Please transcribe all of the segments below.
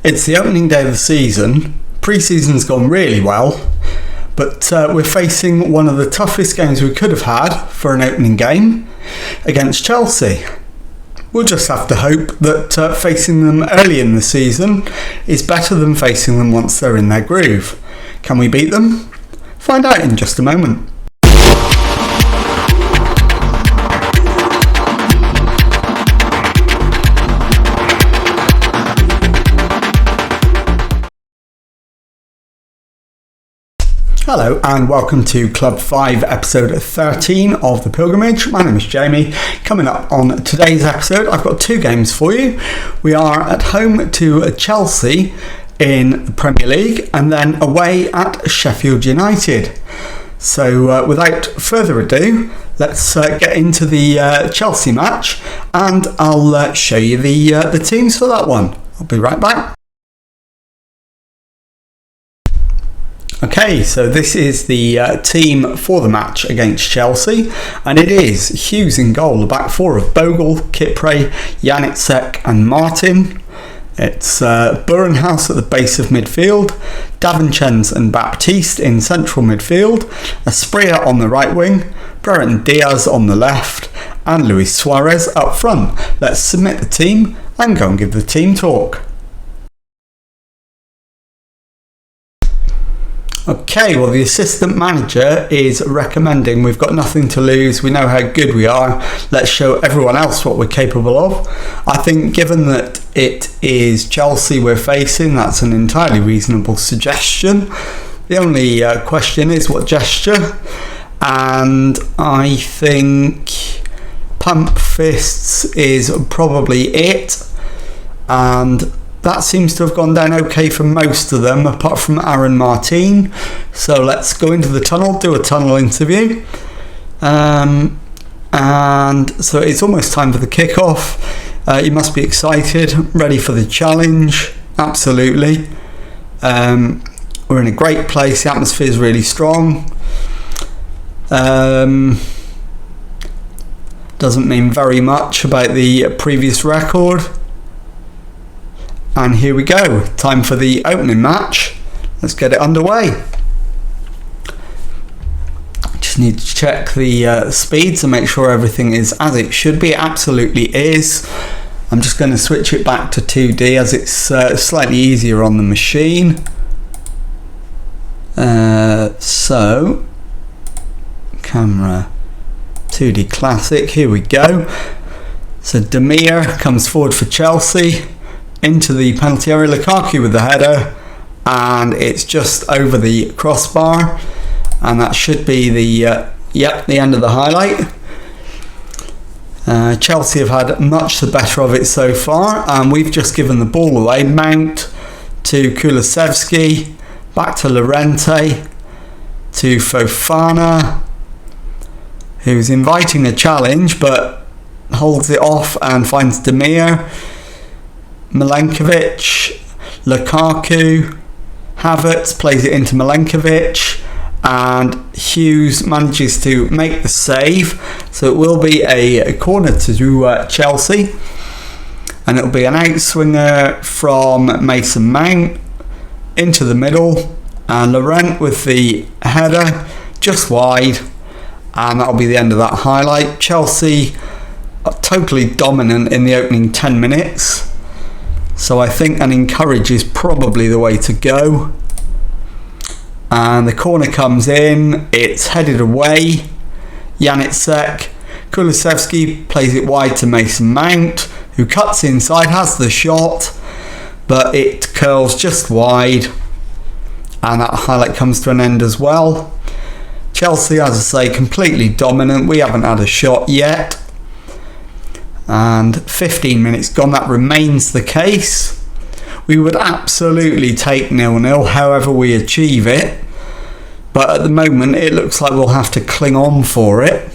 It's the opening day of the season. Pre-season's gone really well, but we're facing one of the toughest games we could have had for an opening game against Chelsea. We'll just have to hope that facing them early in the season is better than facing them once they're in their groove. Can we beat them? Find out in just a moment. Hello and welcome to Club 5 episode 13 of The Pilgrimage. My name is Jamie. Coming up on today's episode, I've got two games for you. We are at home to Chelsea in the Premier League and then away at Sheffield United. So without further ado, let's get into the Chelsea match and I'll show you the teams for that one. I'll be right back. Okay, so this is the team for the match against Chelsea, and it is Hughes in goal, the back four of Bogle, Kipre, Janitsek and Martin. It's Burenhouse at the base of midfield, Davinchens and Baptiste in central midfield, Asprilla on the right wing, Brereton Diaz on the left, and Luis Suarez up front. Let's submit the team and go and give the team talk. Okay, well the assistant manager is recommending we've got nothing to lose, we know how good we are, let's show everyone else what we're capable of. I think given that it is Chelsea we're facing, that's an entirely reasonable suggestion. The only question is what gesture, and I think pump fists is probably it, and that seems to have gone down okay for most of them, apart from Aaron Martin. So let's go into the tunnel, do a tunnel interview. And so it's almost time for the kickoff. You must be excited, ready for the challenge. Absolutely. We're in a great place, the atmosphere is really strong. Doesn't mean very much about the previous record. And here we go, time for the opening match. Let's get it underway. Just need to check the speeds and make sure everything is as it should be. It absolutely is. I'm just going to switch it back to 2D as it's slightly easier on the machine. So, camera 2D classic, here we go. So Demir comes forward for Chelsea. Into the penalty area, Lukaku with the header, and it's just over the crossbar, and that should be the end of the highlight. Chelsea have had much the better of it so far, and we've just given the ball away. Mount to Kulusevski, back to Llorente, to Fofana, who's inviting a challenge but holds it off and finds Demir. Milenkovic, Lukaku, Havertz plays it into Milenkovic, and Hughes manages to make the save. So it will be a corner to Chelsea, and it'll be an outswinger from Mason Mount into the middle, and Laurent with the header just wide, and that'll be the end of that highlight. Chelsea are totally dominant in the opening 10 minutes. So I think an encourage is probably the way to go. And the corner comes in, it's headed away. Janitsek, Kulusevski plays it wide to Mason Mount, who cuts inside, has the shot, but it curls just wide. And that highlight comes to an end as well. Chelsea, as I say, completely dominant. We haven't had a shot yet. And 15 minutes gone, that remains the case. We would absolutely take 0-0 however we achieve it, but at the moment it looks like we'll have to cling on for it.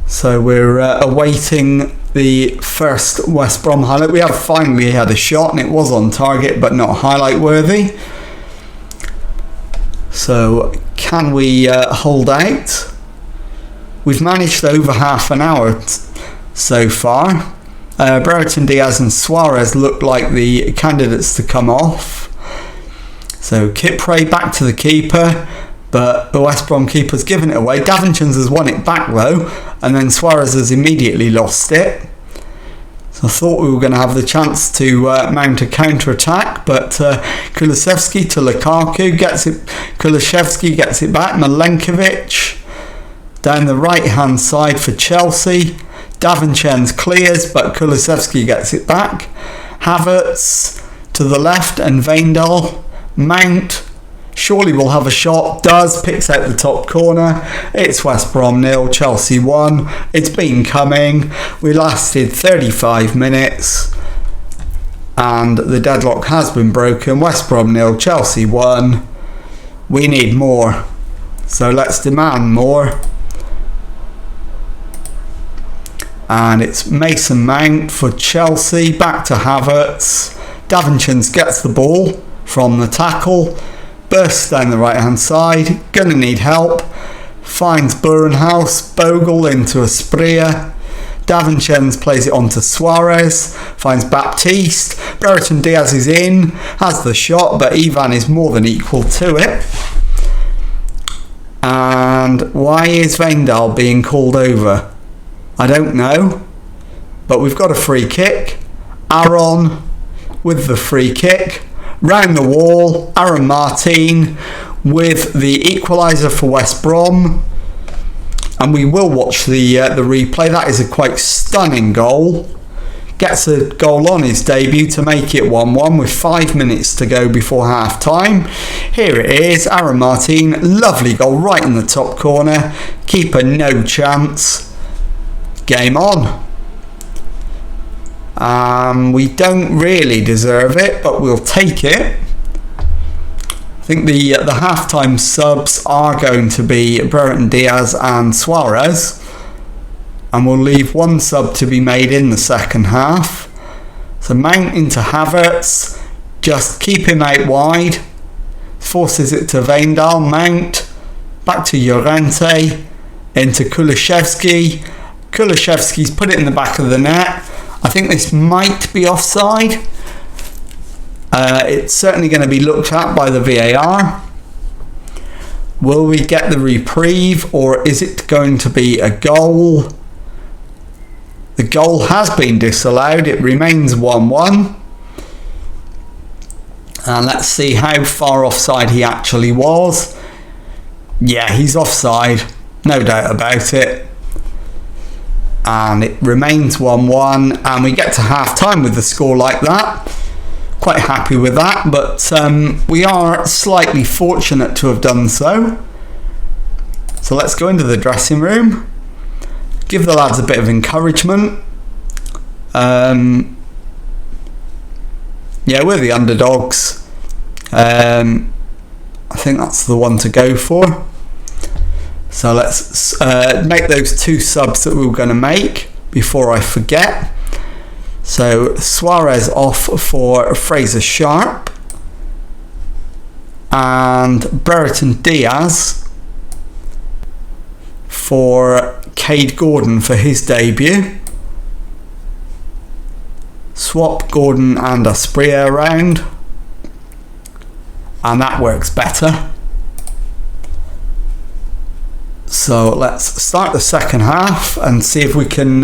So we're awaiting the first West Brom highlight. We have finally had a shot and it was on target but not highlight worthy. So can we hold out? We've managed over half an hour so far, Brereton, Diaz and Suarez look like the candidates to come off. So Kipre back to the keeper, but the West Brom keeper's given it away. Davinchens has won it back though, and then Suarez has immediately lost it. So I thought we were going to have the chance to mount a counter-attack, but Kulusevski to Lukaku gets it. Kulusevski gets it back. Milenkovic down the right-hand side for Chelsea. Davinchens clears, but Kulusevski gets it back. Havertz to the left and Wijndal. Mount surely will have a shot. Does. Picks out the top corner. It's West Brom 0, Chelsea 1. It's been coming. We lasted 35 minutes. And the deadlock has been broken. West Brom 0, Chelsea 1. We need more. So let's demand more. And it's Mason Mount for Chelsea. Back to Havertz. Davinchens gets the ball from the tackle. Bursts down the right hand side. Gonna need help. Finds Burenhaus. Bogle into Asprilla. Davinchens plays it on to Suarez. Finds Baptiste. Brereton Diaz is in. Has the shot, but Ivan is more than equal to it. And why is Wijndal being called over? I don't know. But we've got a free kick. Aaron with the free kick. Round the wall, Aaron Martin with the equaliser for West Brom. And we will watch the replay. That is a quite stunning goal. Gets a goal on his debut to make it 1-1 with 5 minutes to go before half time. Here it is, Aaron Martin. Lovely goal right in the top corner. Keeper no chance. Game on. We don't really deserve it, but we'll take it. I think the halftime subs are going to be Brereton Diaz and Suarez, and we'll leave one sub to be made in the second half. So Mount into Havertz, just keep him out wide, forces it to Wijndal. Mount back to Llorente, into Kulusevski. Kulusevski's put it in the back of the net. I think this might be offside. It's certainly going to be looked at by the VAR. Will we get the reprieve, or is it going to be a goal? The goal has been disallowed. It remains 1-1. And let's see how far offside he actually was. Yeah, he's offside. No doubt about it. And it remains 1-1, and we get to half time with the score like that. Quite happy with that, but we are slightly fortunate to have done so. So let's go into the dressing room, give the lads a bit of encouragement. Yeah, we're the underdogs. I think that's the one to go for. So let's make those two subs that we were going to make before I forget. So Suarez off for Fraser Sharp. And Brereton Diaz for Cade Gordon for his debut. Swap Gordon and Asprilla around. And that works better. So let's start the second half and see if we can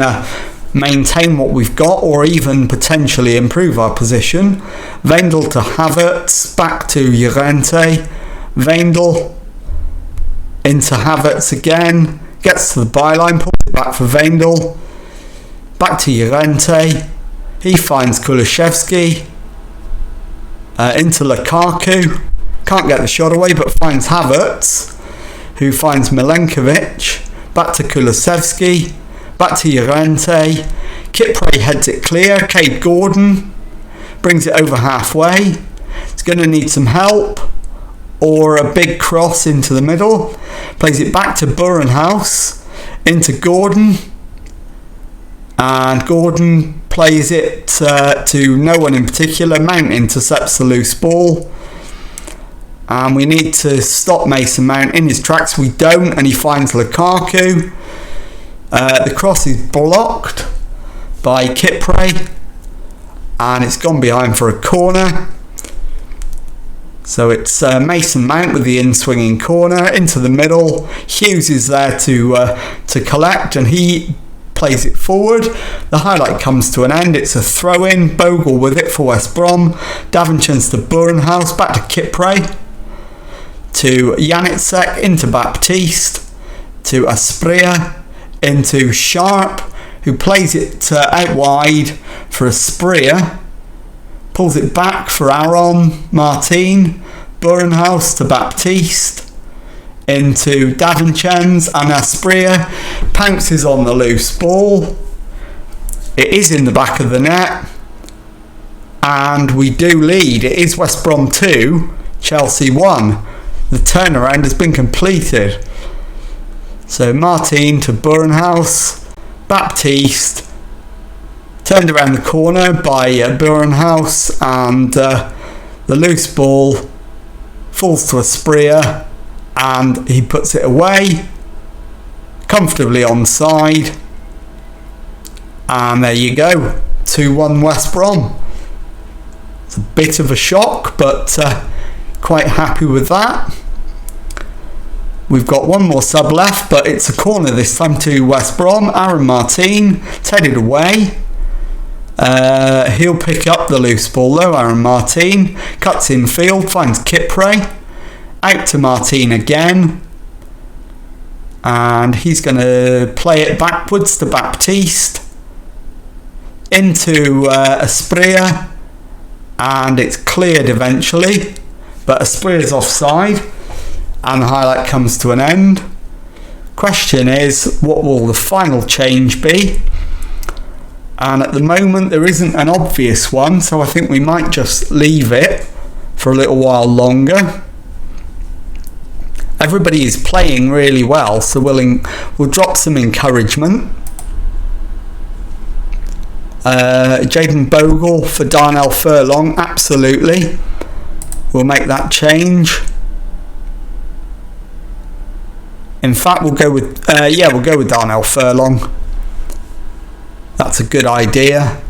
maintain what we've got, or even potentially improve our position. Wijndal to Havertz, back to Llorente. Wijndal into Havertz again, gets to the byline, pulls it back for Wijndal. Back to Llorente. He finds Kulusevski. Into Lukaku. Can't get the shot away, but finds Havertz, who finds Milenkovic. Back to Kulusevski. Back to Llorente. Kipre heads it clear. Cade Gordon brings it over halfway. He's going to need some help, or a big cross into the middle. Plays it back to Burenhaus. Into Gordon. And Gordon plays it to no one in particular. Mount intercepts the loose ball. And we need to stop Mason Mount in his tracks. We don't, and he finds Lukaku. The cross is blocked by Kipre, and it's gone behind for a corner. So it's Mason Mount with the in-swinging corner into the middle. Hughes is there to collect, and he plays it forward. The highlight comes to an end. It's a throw-in. Bogle with it for West Brom. Davinson's to Burenhouse, back to Kipre, to Janitsek, into Baptiste, to Aspria, into Sharp, who plays it out wide for Aspria. Pulls it back for Aaron Martin. Burenhouse to Baptiste. Into Davinchens, and Aspria pounces on the loose ball. It is in the back of the net. And we do lead. It is West Brom 2, Chelsea 1. The turnaround has been completed. So Martin to Burenhouse. Baptiste. Turned around the corner by Burenhouse, and the loose ball falls to Aspria, and he puts it away comfortably onside. And there you go, 2-1 West Brom. It's a bit of a shock, but quite happy with that. We've got one more sub left, but it's a corner this time to West Brom. Aaron Martin, headed away. He'll pick up the loose ball though. Aaron Martin cuts in field, finds Kipre, out to Martin again, and he's going to play it backwards to Baptiste, into Aspria, and it's cleared eventually, but Aspria's offside, and the highlight comes to an end. Question is, what will the final change be? And at the moment there isn't an obvious one, so I think we might just leave it for a little while longer. Everybody is playing really well, so we'll drop some encouragement. Jaden Bogle for Darnell Furlong, absolutely. We'll make that change. In fact, we'll go with Darnell Furlong. That's a good idea.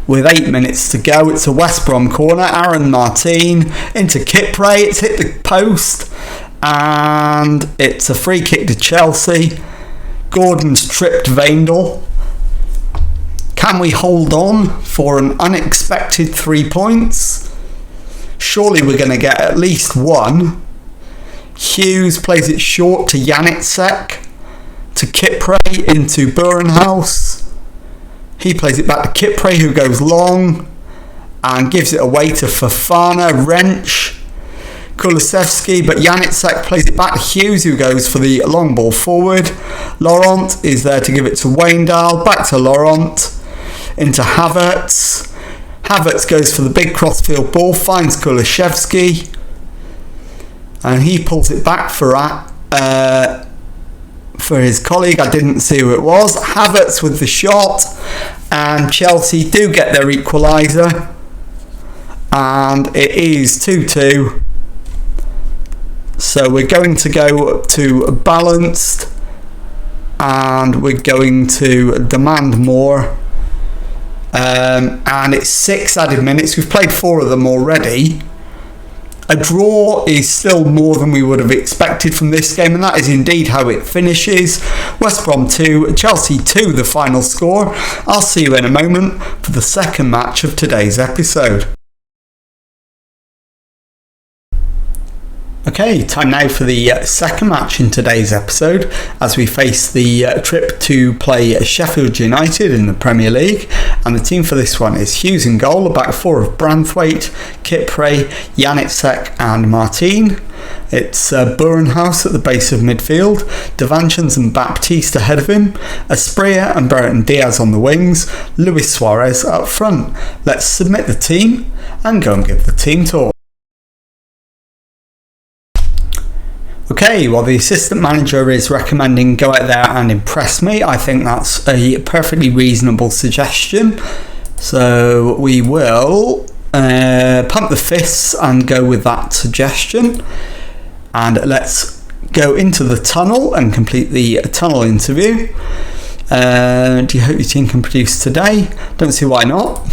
With 8 minutes to go, it's a West Brom corner. Aaron Martin into Kipre. It's hit the post, and it's a free kick to Chelsea. Gordon's tripped Vaindel. Can we hold on for an unexpected 3 points? Surely we're going to get at least one. Hughes plays it short to Janitsek, to Kipre, into Burenhouse. He plays it back to Kipre, who goes long and gives it away to Fofana. Wrench, Kulusevski, but Janitsek plays it back to Hughes, who goes for the long ball forward. Laurent is there to give it to Waindal, back to Laurent, into Havertz. Havertz goes for the big crossfield ball, finds Kulusevski, and he pulls it back for his colleague. I didn't see who it was. Havertz with the shot, and Chelsea do get their equaliser, and it is 2-2. So we're going to go to balanced, and we're going to demand more. And it's 6 added minutes. We've played 4 of them already. A draw is still more than we would have expected from this game, and that is indeed how it finishes. West Brom 2, Chelsea 2, the final score. I'll see you in a moment for the second match of today's episode. Okay, time now for the second match in today's episode, as we face the trip to play Sheffield United in the Premier League, and the team for this one is Hughes in goal, a back four of Branthwaite, Kipre, Janitsek and Martin. It's Burenhouse at the base of midfield, Davanchens and Baptiste ahead of him, Aspria and Brereton Diaz on the wings, Luis Suarez up front. Let's submit the team and go and give the team talk. Okay, well, the assistant manager is recommending go out there and impress me. I think that's a perfectly reasonable suggestion. So we will pump the fists and go with that suggestion. And let's go into the tunnel and complete the tunnel interview. Do you hope your team can produce today? Don't see why not.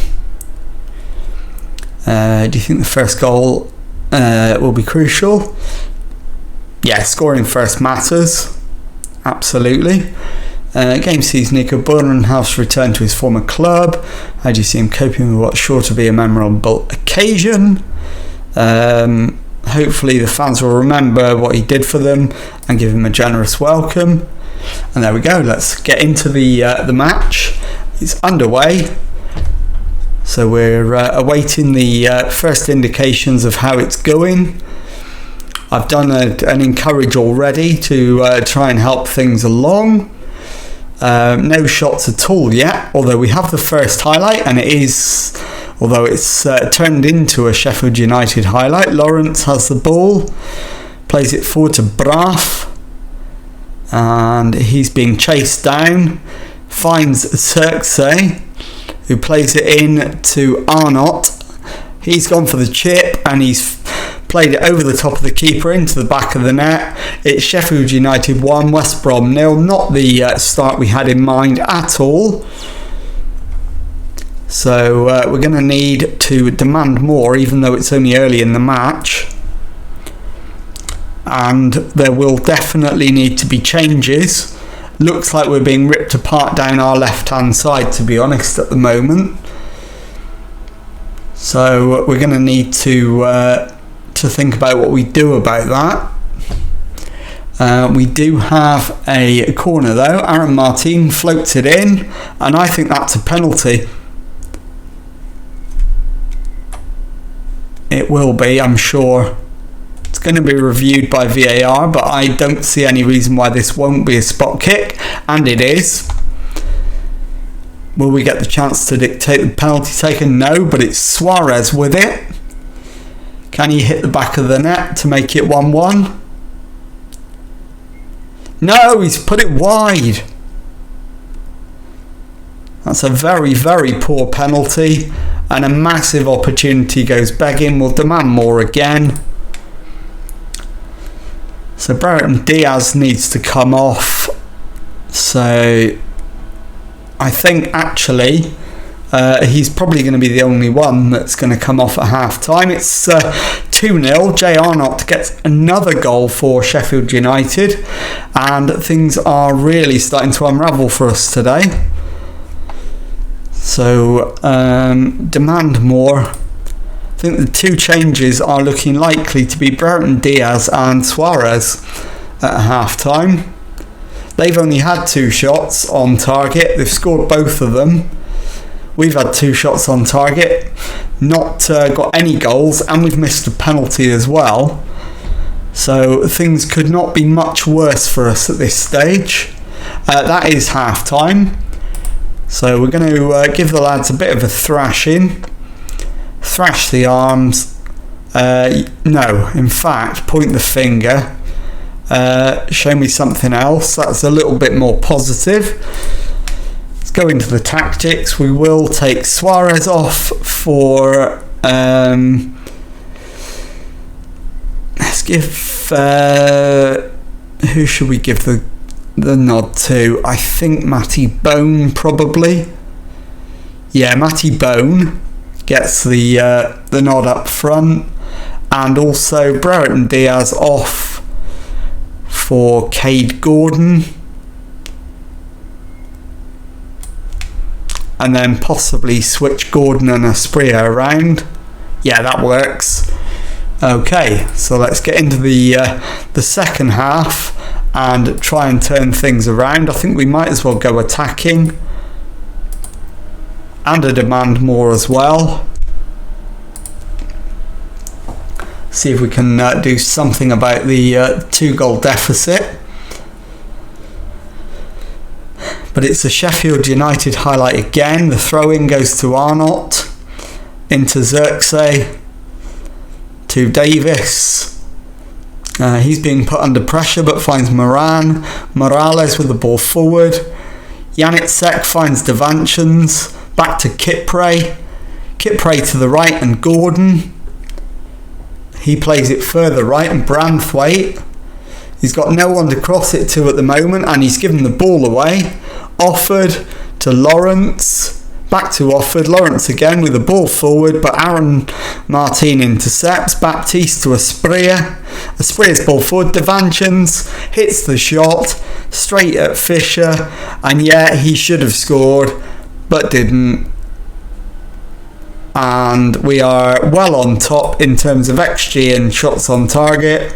Do you think the first goal will be crucial? Yeah, scoring first matters. Absolutely. Game sees Nico Burnham's return to his former club. How do you see him coping with what's sure to be a memorable occasion? Hopefully the fans will remember what he did for them and give him a generous welcome. And there we go. Let's get into the match. It's underway. So we're awaiting the first indications of how it's going. I've done an encourage already to try and help things along. No shots at all yet, although we have the first highlight, and it is, although it's turned into a Sheffield United highlight. Lawrence has the ball, plays it forward to Braff, and he's being chased down, finds Xerxes, who plays it in to Arnott. He's gone for the chip, and he's played it over the top of the keeper into the back of the net. It's Sheffield United 1, West Brom 0. Not the start we had in mind at all. So we're going to need to demand more, even though it's only early in the match. And there will definitely need to be changes. Looks like we're being ripped apart down our left-hand side, to be honest, at the moment. So we're going to need to think about what we do about that. We do have a corner though. Aaron Martin floats it in, and I think that's a penalty. It will be, I'm sure. It's going to be reviewed by VAR, but I don't see any reason why this won't be a spot kick, and it is. Will we get the chance to dictate the penalty taken? No, but it's Suarez with it. Can he hit the back of the net to make it 1-1? No, he's put it wide. That's a very, very poor penalty, and a massive opportunity goes begging. We'll demand more again. So Brereton Diaz needs to come off. So I think actually he's probably going to be the only one that's going to come off at half time. It's 2-0. Jay Arnott gets another goal for Sheffield United, and things are really starting to unravel for us today. So demand more. I think the two changes are looking likely to be Brereton Diaz and Suarez at half time. They've only had 2 shots on target. They've scored both of them. We've had 2 shots on target, not got any goals, and we've missed a penalty as well. So things could not be much worse for us at this stage. That is half time. So we're going to give the lads a bit of a thrashing. Thrash the arms. No, in fact, point the finger. Show me something else. That's a little bit more positive. Let's go into the tactics. We will take Suarez off for... let's give... who should we give the nod to? I think Matty Bone, probably. Yeah, Matty Bone gets the nod up front, and also Brereton Diaz off for Cade Gordon, and then possibly switch Gordon and Asprilla around. Yeah, that works. Okay, so let's get into the second half and try and turn things around. I think we might as well go attacking and a demand more as well. See if we can do something about the 2-goal deficit. But it's a Sheffield United highlight again. The throw-in goes to Arnott, into Xerxes, to Davis. He's being put under pressure but finds Moran. Morales with the ball forward. Janitsek finds Devanchins. Back to Kipre. Kipre to the right and Gordon. He plays it further right, and Branthwaite He's got no one to cross it to at the moment, and he's given the ball away. Offered to Lawrence. Back to Offord. Lawrence again with the ball forward, but Aaron Martin intercepts. Baptiste to Asprilla. Asprilla's ball forward. Devanchins hits the shot straight at Fisher, and yeah, he should have scored, but didn't. And we are well on top in terms of XG and shots on target,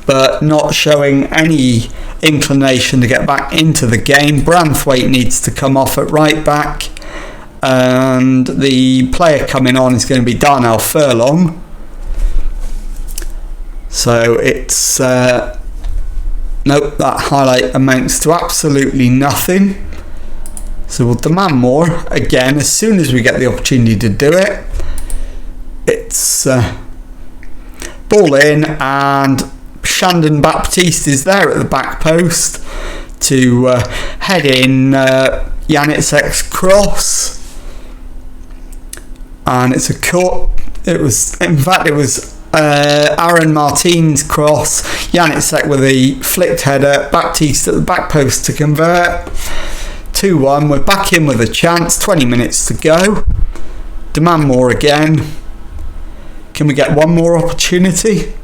but not showing any inclination to get back into the game. Branthwaite needs to come off at right back, and the player coming on is going to be Darnell Furlong. So it's nope, that highlight amounts to absolutely nothing. So we'll demand more again as soon as we get the opportunity to do it. It's ball in, and Shandon Baptiste is there at the back post to head in Janitsek's cross. And it's a cut. It was Aaron Martin's cross. Janitsek with a flicked header. Baptiste at the back post to convert. 2-1. We're back in with a chance. 20 minutes to go. Demand more again. Can we get one more opportunity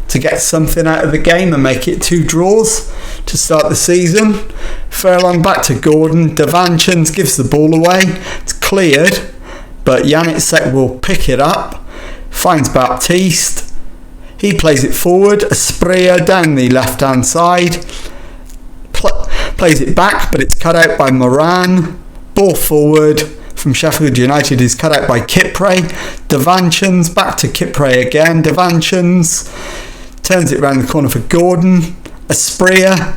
to get something out of the game and make it 2 draws to start the season? Furlong back to Gordon. Devanchins gives the ball away. It's cleared, but Janitsek will pick it up. Finds Baptiste. He plays it forward. Asprilla down the left hand side. Plays it back, but it's cut out by Moran. Ball forward from Sheffield United is cut out by Kipre. Devanchins back to Kipre again. Devanchins turns it around the corner for Gordon. Asprilla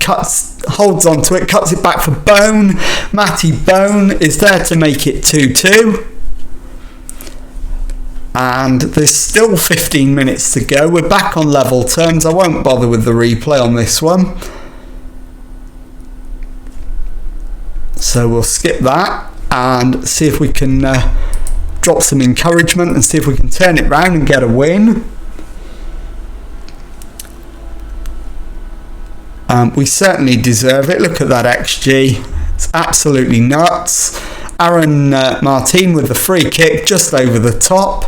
holds onto it, cuts it back for Bone. Matty Bone is there to make it 2-2. And there's still 15 minutes to go. We're back on level terms. I won't bother with the replay on this one. So we'll skip that and see if we can drop some encouragement and see if we can turn it round and get a win. We certainly deserve it. Look at that XG. It's absolutely nuts. Aaron Martin with the free kick just over the top.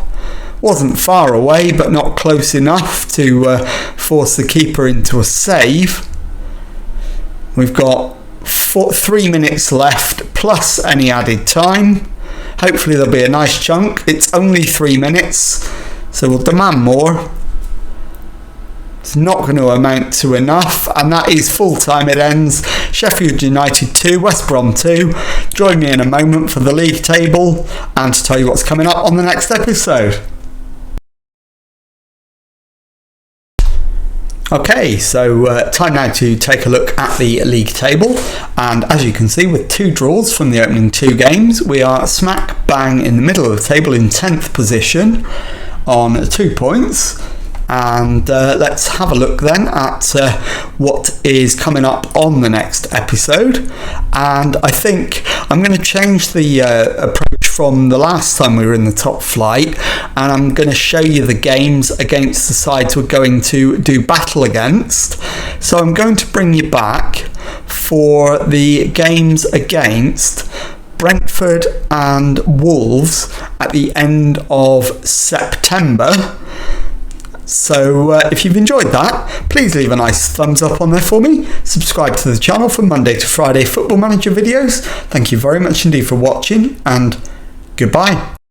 Wasn't far away, but not close enough to force the keeper into a save. We've got 3 minutes left, plus any added time. Hopefully there'll be a nice chunk. It's only 3 minutes, so we'll demand more. It's not going to amount to enough, and that is full time. It ends. Sheffield United 2, West Brom 2. Join me in a moment for the league table and to tell you what's coming up on the next episode. Okay, so time now to take a look at the league table, and as you can see, with 2 draws from the opening 2 games, we are smack bang in the middle of the table in 10th position on 2 points. And let's have a look then at what is coming up on the next episode. And I think I'm going to change the approach from the last time we were in the top flight, and I'm going to show you the games against the sides we're going to do battle against. So I'm going to bring you back for the games against Brentford and Wolves at the end of September. So if you've enjoyed that, please leave a nice thumbs up on there for me. Subscribe to the channel for Monday to Friday Football Manager videos. Thank you very much indeed for watching, and goodbye.